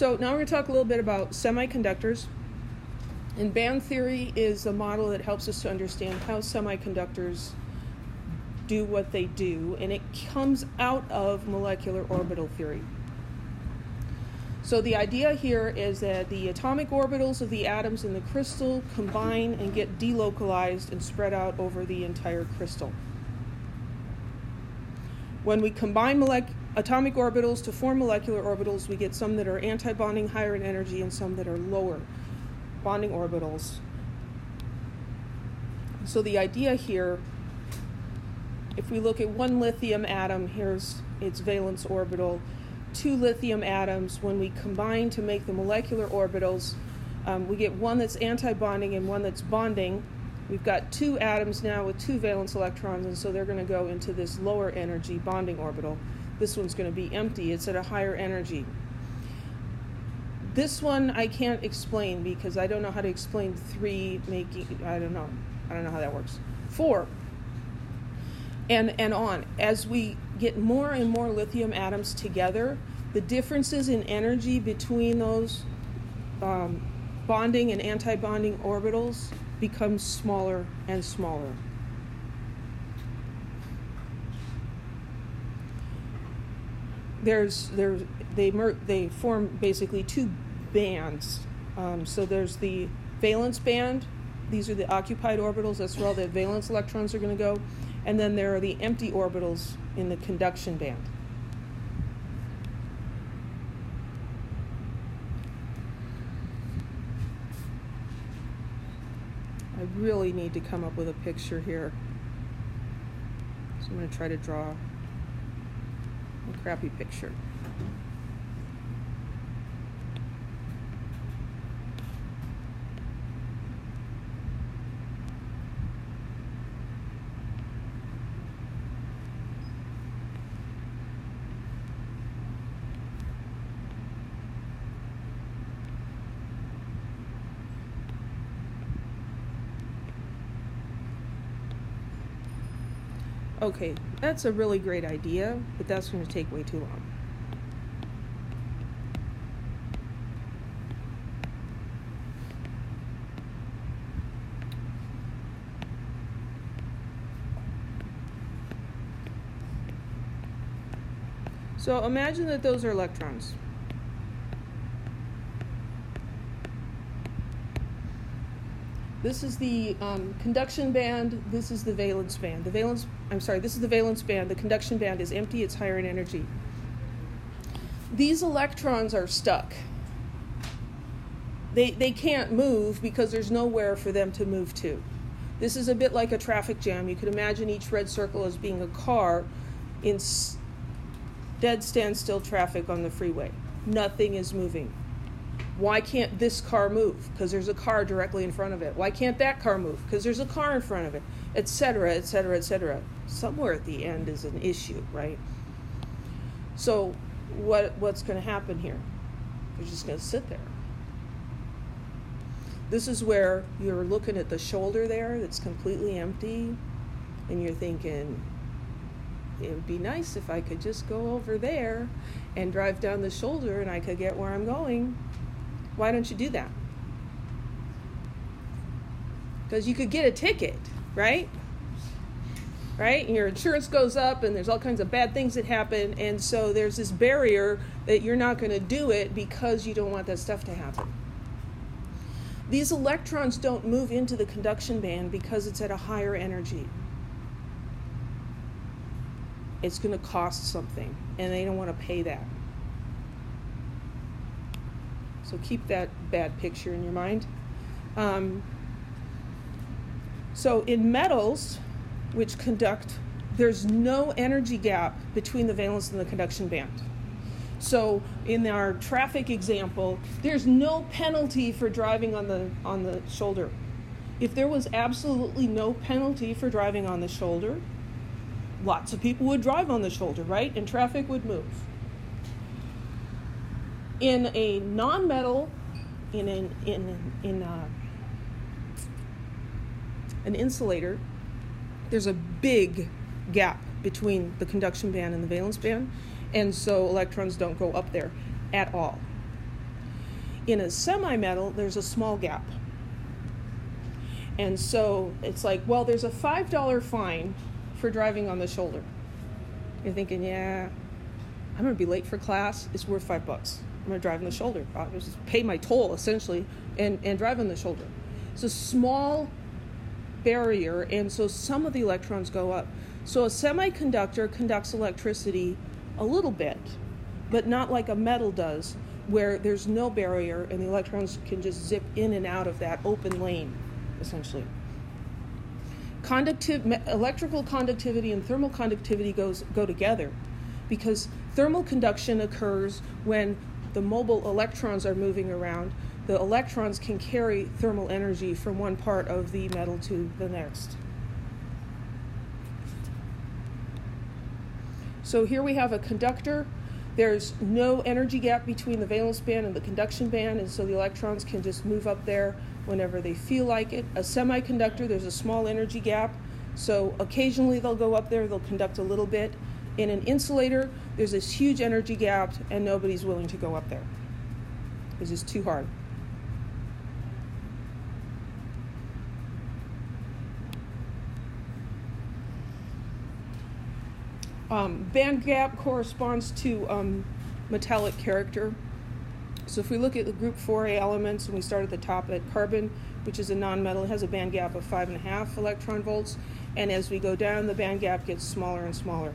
So now we're going to talk a little bit about semiconductors. And band theory is a model that helps us to understand how semiconductors do what they do, and it comes out of molecular orbital theory. So the idea here is that the atomic orbitals of the atoms in the crystal combine and get delocalized and spread out over the entire crystal. When we combine atomic orbitals to form molecular orbitals, we get some that are anti-bonding, higher in energy, and some that are lower bonding orbitals. So the idea here, if we look at one lithium atom, here's its valence orbital. Two lithium atoms, when we combine to make the molecular orbitals, we get one that's anti-bonding and one that's bonding. We've got two atoms now with two valence electrons, and so they're going to go into this lower energy bonding orbital. This one's going to be empty. It's at a higher energy. This one I can't explain because I don't know how to explain three making, I don't know how that works. Four, and on. As we get more and more lithium atoms together, the differences in energy between those bonding and anti-bonding orbitals becomes smaller and smaller. They form basically two bands. So there's the valence band. These are the occupied orbitals. That's where all the valence electrons are going to go. And then there are the empty orbitals in the conduction band. I really need to come up with a picture here. So I'm going to try to draw a crappy picture. Okay, that's a really great idea, but that's going to take way too long. So imagine that those are electrons. This is the conduction band. This is the valence band. This is the valence band. The conduction band is empty. It's higher in energy. These electrons are stuck. They can't move because there's nowhere for them to move to. This is a bit like a traffic jam. You could imagine each red circle as being a car in dead standstill traffic on the freeway. Nothing is moving. Why can't this car move? Because there's a car directly in front of it. Why can't that car move? Because there's a car in front of it, etc., etc., etc. Somewhere at the end is an issue, right? So what's going to happen here? They're just going to sit there. This is where you're looking at the shoulder there that's completely empty, and you're thinking, it would be nice if I could just go over there and drive down the shoulder and I could get where I'm going. Why don't you do that? Because you could get a ticket, right? Right? And your insurance goes up and there's all kinds of bad things that happen. And so there's this barrier that you're not going to do it because you don't want that stuff to happen. These electrons don't move into the conduction band because it's at a higher energy. It's going to cost something, and they don't want to pay that. So keep that bad picture in your mind. So in metals, which conduct, there's no energy gap between the valence and the conduction band. So in our traffic example, there's no penalty for driving on the shoulder. If there was absolutely no penalty for driving on the shoulder, lots of people would drive on the shoulder, right? And traffic would move. In a non-metal, in an insulator, there's a big gap between the conduction band and the valence band, and so electrons don't go up there at all. In a semi-metal, there's a small gap. And so it's like, well, there's a $5 fine for driving on the shoulder. You're thinking, yeah, I'm going to be late for class. It's worth $5. I'm going to drive on the shoulder. I'll just pay my toll, essentially, and drive on the shoulder. It's a small barrier, and so some of the electrons go up. So a semiconductor conducts electricity a little bit, but not like a metal does, where there's no barrier and the electrons can just zip in and out of that open lane, essentially. Electrical conductivity and thermal conductivity go together, because thermal conduction occurs when the mobile electrons are moving around. The electrons can carry thermal energy from one part of the metal to the next. So here we have a conductor. There's no energy gap between the valence band and the conduction band, and so the electrons can just move up there whenever they feel like it. A semiconductor, there's a small energy gap, so occasionally they'll go up there, they'll conduct a little bit. In an insulator, there's this huge energy gap, and nobody's willing to go up there. It's just too hard. Band gap corresponds to metallic character. So if we look at the group 4A elements, and we start at the top at carbon, which is a nonmetal, it has a band gap of 5.5 electron volts, and as we go down, the band gap gets smaller and smaller.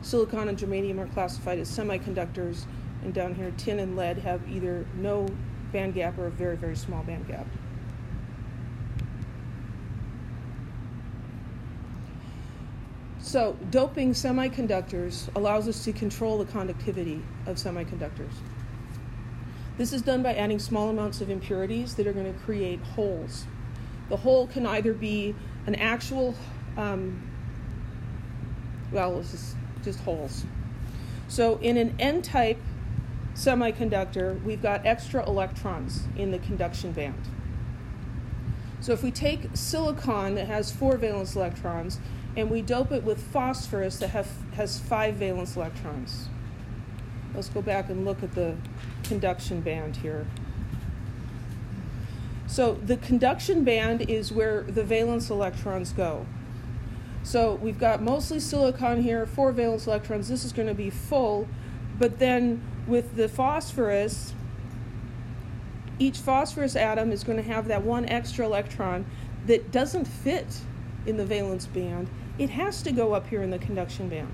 Silicon and germanium are classified as semiconductors, and down here, tin and lead have either no band gap or a very, very small band gap. So doping semiconductors allows us to control the conductivity of semiconductors. This is done by adding small amounts of impurities that are going to create holes. The hole can either be an actual, it's just holes. So in an N-type semiconductor, we've got extra electrons in the conduction band. So if we take silicon that has 4 valence electrons, and we dope it with phosphorus that has 5 valence electrons. Let's go back and look at the conduction band here. So the conduction band is where the valence electrons go. So we've got mostly silicon here, 4 valence electrons. This is going to be full, but then with the phosphorus, each phosphorus atom is going to have that one extra electron that doesn't fit in the valence band. It has to go up here in the conduction band.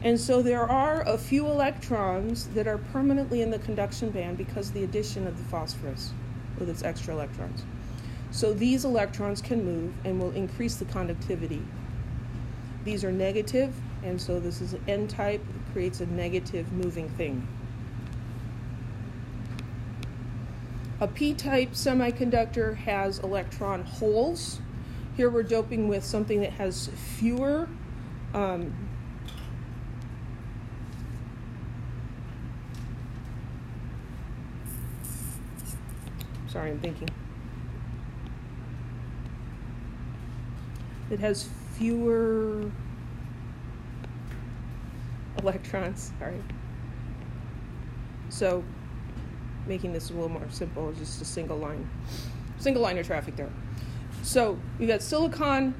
And so there are a few electrons that are permanently in the conduction band because of the addition of the phosphorus with its extra electrons. So these electrons can move and will increase the conductivity. These are negative, and so this is an N-type, it creates a negative moving thing. A P-type semiconductor has electron holes. Here we're doping with something that has fewer sorry, I'm thinking. It has fewer electrons, sorry. So making this a little more simple, just a single line of traffic there. So we've got silicon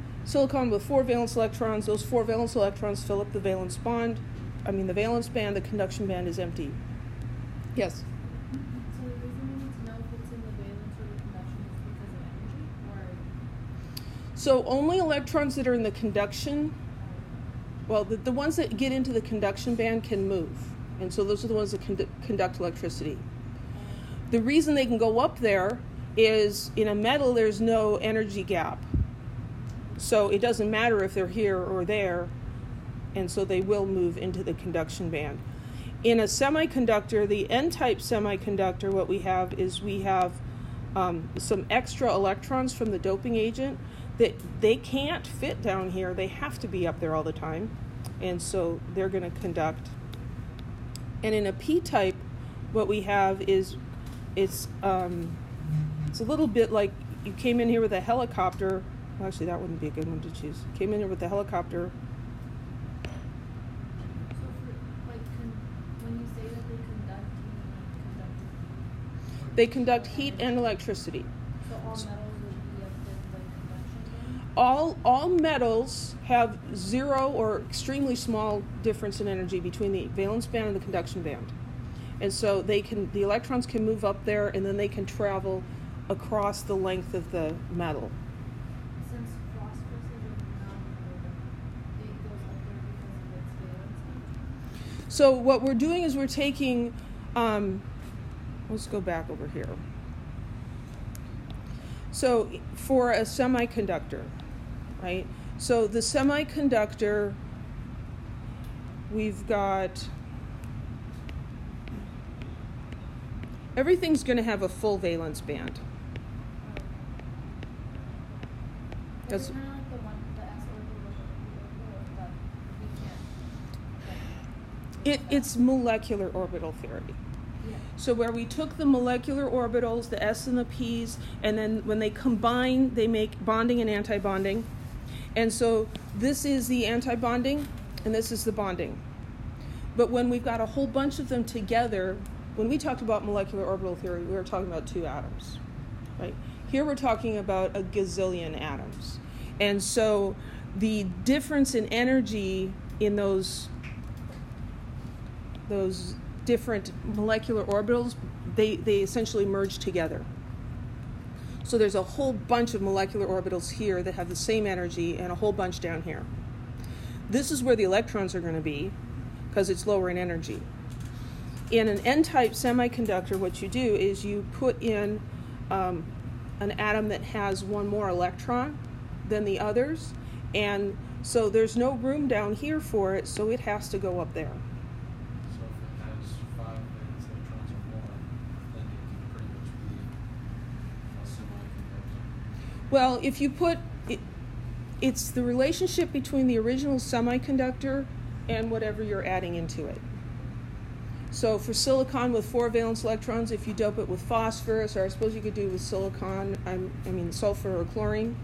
with 4 valence electrons. Those 4 valence electrons fill up the valence band. The valence band. The conduction band is empty. Yes? So isn't it to know if it's in the valence or the conduction because of energy? Or? So only electrons that are in the conduction, the ones that get into the conduction band can move. And so those are the ones that conduct electricity. The reason they can go up there is in a metal there's no energy gap. So it doesn't matter if they're here or there, and so they will move into the conduction band. In a semiconductor, the N-type semiconductor, what we have is some extra electrons from the doping agent that they can't fit down here. They have to be up there all the time, and so they're going to conduct. And in a P-type, what we have is it's a little bit like you came in here with a helicopter. Well, actually, that wouldn't be a good one to choose. Came in here with a helicopter. So for, when you say that they conduct, They conduct heat and electricity. So all metals would be of the conduction band? All metals have zero or extremely small difference in energy between the valence band and the conduction band. And so the electrons can move up there, and then they can travel across the length of the metal. Since phosphorus is a non-metal, it goes up there because of its valence. So what we're doing is we're taking, let's go back over here. So for a semiconductor, right? So the semiconductor, we've got, everything's going to have a full valence band. That's kind of like the S orbital that we can't. It's molecular orbital theory. Yeah. So where we took the molecular orbitals, the S and the P's, and then when they combine, they make bonding and antibonding. And so this is the antibonding, and this is the bonding. But when we've got a whole bunch of them together, when we talked about molecular orbital theory, we were talking about 2 atoms, right? Here we're talking about a gazillion atoms. And so the difference in energy in those different molecular orbitals, they essentially merge together. So there's a whole bunch of molecular orbitals here that have the same energy and a whole bunch down here. This is where the electrons are going to be because it's lower in energy. In an N-type semiconductor, what you do is you put in an atom that has one more electron than the others, and so there's no room down here for it, so it has to go up there. So if it has 5 valence electrons or more, then it can pretty much be a semiconductor. Well, if you put it, it's the relationship between the original semiconductor and whatever you're adding into it. So for silicon with 4 valence electrons, if you dope it with phosphorus, or I suppose you could do with silicon, sulfur or chlorine,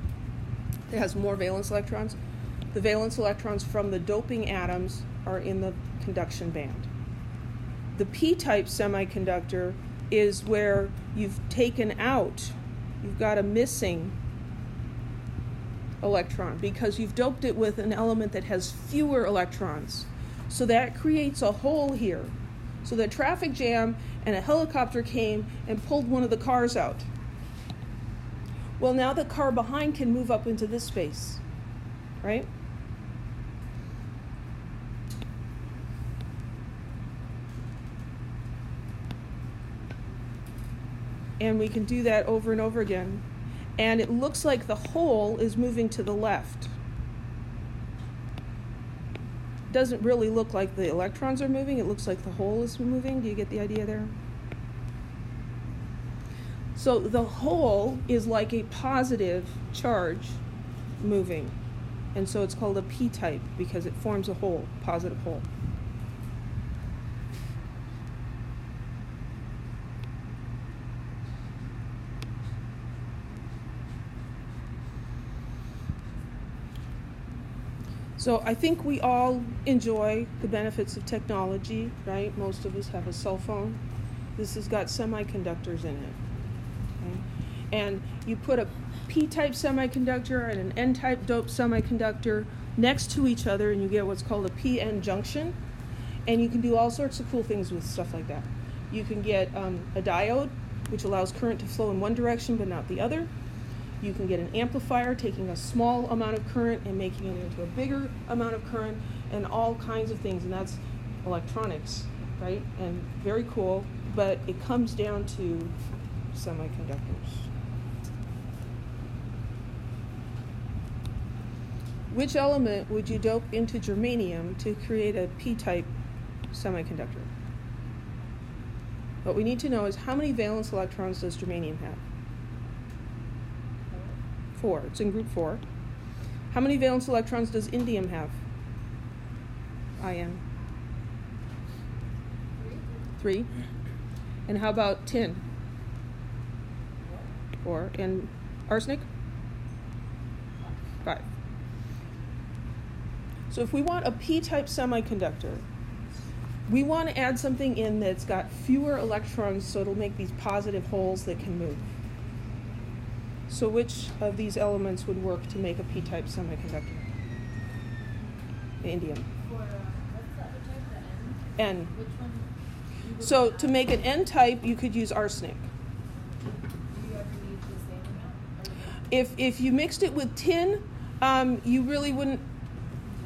it has more valence electrons. The valence electrons from the doping atoms are in the conduction band. The P-type semiconductor is where you've taken out, you've got a missing electron because you've doped it with an element that has fewer electrons. So that creates a hole here. So the traffic jam and a helicopter came and pulled one of the cars out. Well, now the car behind can move up into this space, right? And we can do that over and over again. And it looks like the hole is moving to the left. Doesn't really look like the electrons are moving. It looks like the hole is moving. Do you get the idea there? So the hole is like a positive charge moving. And so it's called a P-type because it forms a hole, positive hole. So I think we all enjoy the benefits of technology, right? Most of us have a cell phone. This has got semiconductors in it. Okay? And you put a P-type semiconductor and an N-type doped semiconductor next to each other, and you get what's called a P-N junction. And you can do all sorts of cool things with stuff like that. You can get a diode, which allows current to flow in one direction but not the other. You can get an amplifier, taking a small amount of current and making it into a bigger amount of current, and all kinds of things. And that's electronics, right? And very cool, but it comes down to semiconductors. Which element would you dope into germanium to create a P-type semiconductor? What we need to know is how many valence electrons does germanium have? 4. It's in group 4. How many valence electrons does indium have? IN. 3. And how about tin? 4. And arsenic? 5. So if we want a P-type semiconductor, We want to add something in that's got fewer electrons, so it'll make these positive holes that can move. So which of these elements would work to make a p-type semiconductor? Indium. For, what's the other type, the N? N. Which one? You would So add? to make an N-type, you could use arsenic. Do you ever need the same amount? Or If you mixed it with tin, you really wouldn't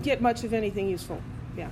get much of anything useful. Yeah.